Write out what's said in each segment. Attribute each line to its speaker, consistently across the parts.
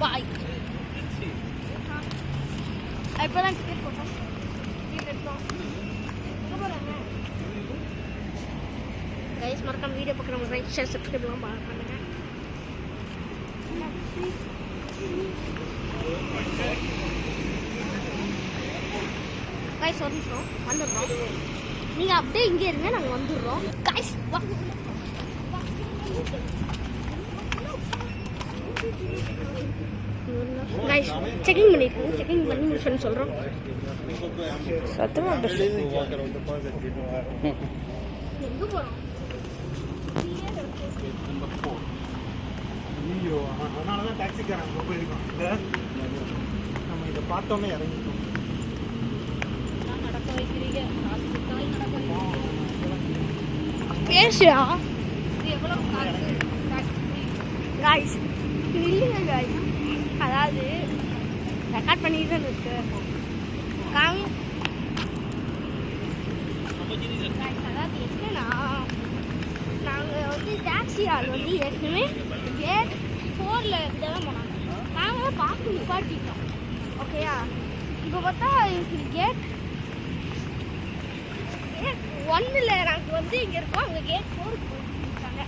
Speaker 1: பாய். இப்பதான் டிக்கெட் போட்டோம். கைஸ் மறக்காம வீடியோ பார்க்குறவங்க லைக் ஷேர் சப்ஸ்கிரைப் எல்லாம் பண்ணுங்க. கைஸ் ஒரு நிமிஷம் வந்துடுறோம். நீங்கள் அப்படியே இங்கே இருங்க, நாங்கள் வந்துடுறோம். கைஸ் கைஸ் செக்கிங் பண்ணியிருக்கோம். செக்கிங் பண்ணி முடிச்சோன்னு சொல்கிறோம். சத்தமாக எங்கே போகிறோம்?
Speaker 2: அதனால தான் டாக்ஸிக்காரன் ரொம்ப இருக்கும். நம்ம இதை பார்த்தோன்னே இறங்கிட்டோம்.
Speaker 1: நடக்க வைக்கிறீங்க, பேசுடா. எவ்வளோ காய்ஸ் இல்லைங்க காய்ஸ், அதாவது ரெக்கார்ட் பண்ணிட்டு தான் இருக்கு. காமி அதாவது என்னன்னா, நாங்கள் வந்து டாக்ஸி ஆள் வந்து ஏற்கனவே கேட் 4ல் தான் போனாங்க. நாங்கள் பார்த்து நிப்பாட்டிட்டோம். ஓகேயா, இப்போ பார்த்தா கேட் 1ல் நாங்கள் வந்து இங்கே இருக்கோம். அங்கே கேட் 4 போயிருக்காங்க.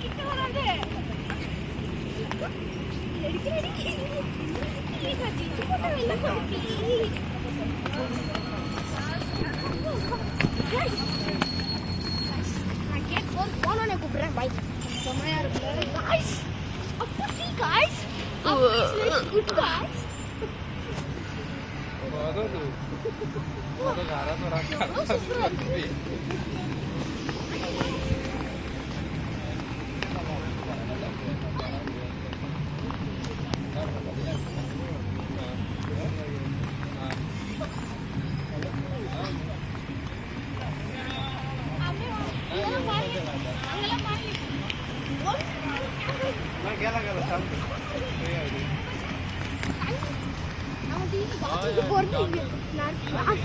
Speaker 1: கிட்ட வராது நான் கேட் 4 போனோன்னே கூப்பிடுறேன். பை. செம்மையா இருக்கு காய்ஸ். அப்போ see guys, good guys.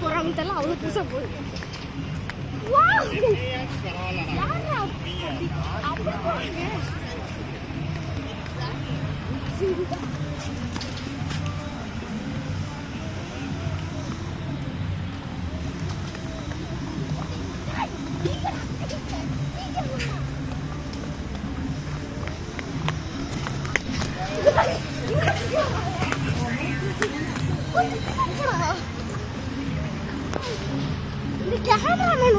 Speaker 1: போறாங்கலாம் அவ்வளோ புதுசாக போகுது. இந்த கேமராமேன்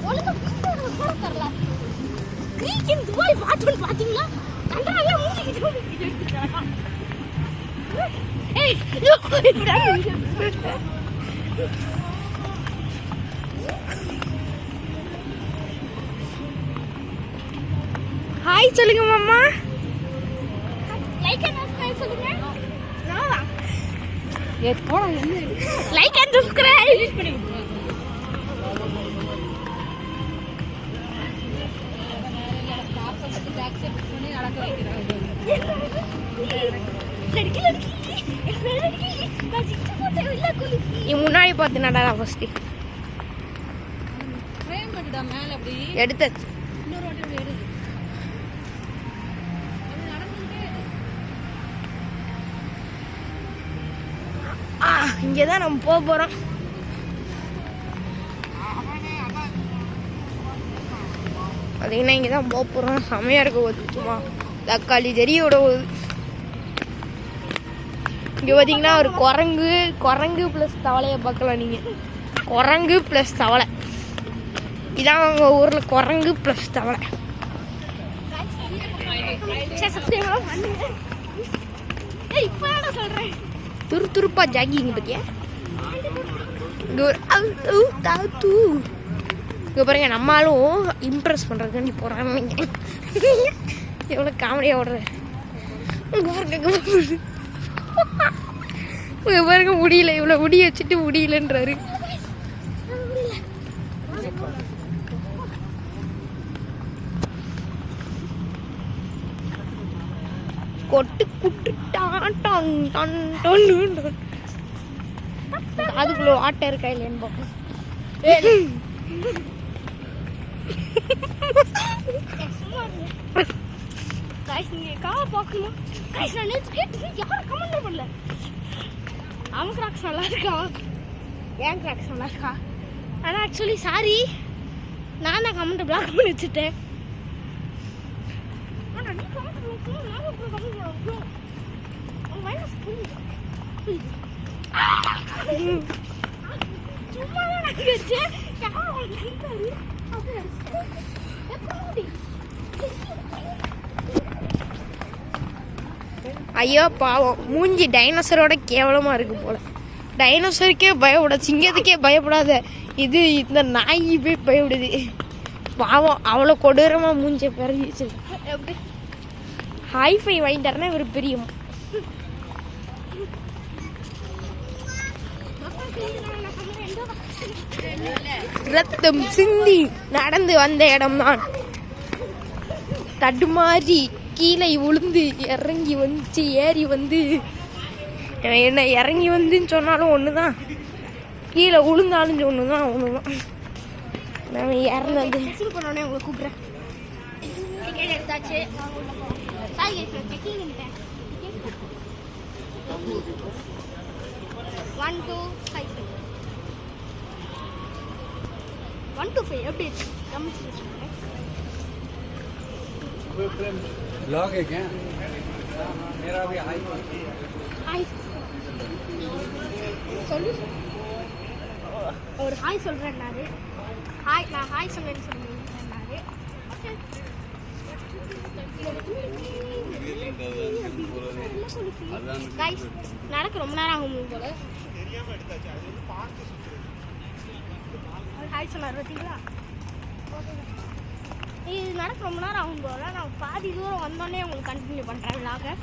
Speaker 1: ஒழுங்கா போட தரல. நீக்கின் துபாய் பாட்டுன்னு பார்த்தீங்களா? கண்டாவே மூஞ்சிக்கிட்டு எடுத்துட்டாங்க. ஏய் ஹாய் சொல்லுங்க மாமா. லைக் அண்ட் சப்ஸ்கிரைப் சொல்லுங்க. ஏத் போடா என்ன லைக் அண்ட் சப்ஸ்கிரைப் பண்ணி விட்டுருங்க. முன்னாடி பார்த்தா ஃபர்ஸ்ட் எடுத்தாச்சு. இங்கே தான் நம்ம போக போகிறோம். பார்த்தீங்கன்னா இங்கே தான் போக போகிறோம். செமையாக இருக்க போகுது. சும்மா தக்காளி தெரியோட போகுது. இங்கே பார்த்தீங்கன்னா ஒரு குரங்கு ப்ளஸ் தவளையை பார்க்கலாம். நீங்கள் குரங்கு ப்ளஸ் தவளை, இதான் உங்கள் ஊரில் குரங்கு ப்ளஸ் தவளை. சொல்கிறேன் துருப்பா ஜாகிங்க பத்தியா. இங்கே பாருங்க, நம்மளும் இம்ப்ரெஸ் பண்ணுறதுக்காண்டி போகிறாங்க. எவ்வளோ காமெடியாக ஓடுற. இங்கே பாருங்க, முடியல, இவ்வளோ முடிய வச்சுட்டு முடியலன்றாரு. கொட்டு குட்டு அதுக்குள்ள ஆட்டை இருக்கா இல்லையான்னு பார்ப்போம். கைஸ் நீங்க காவை பார்க்கணும். கைஸ் நான் நேற்று கேட்டு யாரும் கமெண்ட் பண்ணல. அவன் கிராக்ஸ் நல்லா இருக்கா, ஏன் கிராக்ஸ் நல்லா இருக்கா. ஆனால் ஆக்சுவலி சாரி, நான் தான் கமெண்ட்டை பிளாக் பண்ணி வச்சுட்டேன். சும்மா தான் நான் வச்சேன். ஐயோ பாவம், மூஞ்சி டைனோசரோட கேவலமாக இருக்கு போல. டைனோசருக்கே பயப்பட, சிங்கத்துக்கே பயப்படாத இது இந்த நாய் போய் பயப்படுது. பாவம் அவ்வளோ கொடூரமாக மூஞ்சியை பிறகு வச்சிருக்கு. ஹைஃபை வாங்கிட்டாருன்னா இவர் பிரியும். ரத்தம் சிந்தி நடந்து வந்த இடம்தான். தடுமாறி கீழே விழுந்து இறங்கி வந்துச்சு, ஏறி வந்து என்ன இறங்கி வந்துன்னு சொன்னாலும் ஒன்று தான், கீழே விழுந்தாலும் ஒன்று தான். நான் இறந்து பண்ணோடனே உங்களை கூப்பிட்றேன். டிக்கெட் எடுத்தாச்சு. 1 2 5 1 2 5 எப்படி
Speaker 3: ब्लॉग है क्या? मेरा भी हाई
Speaker 1: हाय சொல்லு. ஒரு ஹாய் சொல்றேன்னாரு. ஹாய், நான் ஹாய் சொல்றேன்னு சொன்னாரு. கைஸ் நடக்க ரொம்ப நேரம் ஆகும் போல. ஹாய் சொன்னார் பார்த்தீங்களா? இது நடக்க ரொம்ப நேரம் ஆகும் போல. நான் பாதி தூரம் வந்தோடனே உங்களுக்கு கண்டினியூ பண்ணுறேன் விளாக.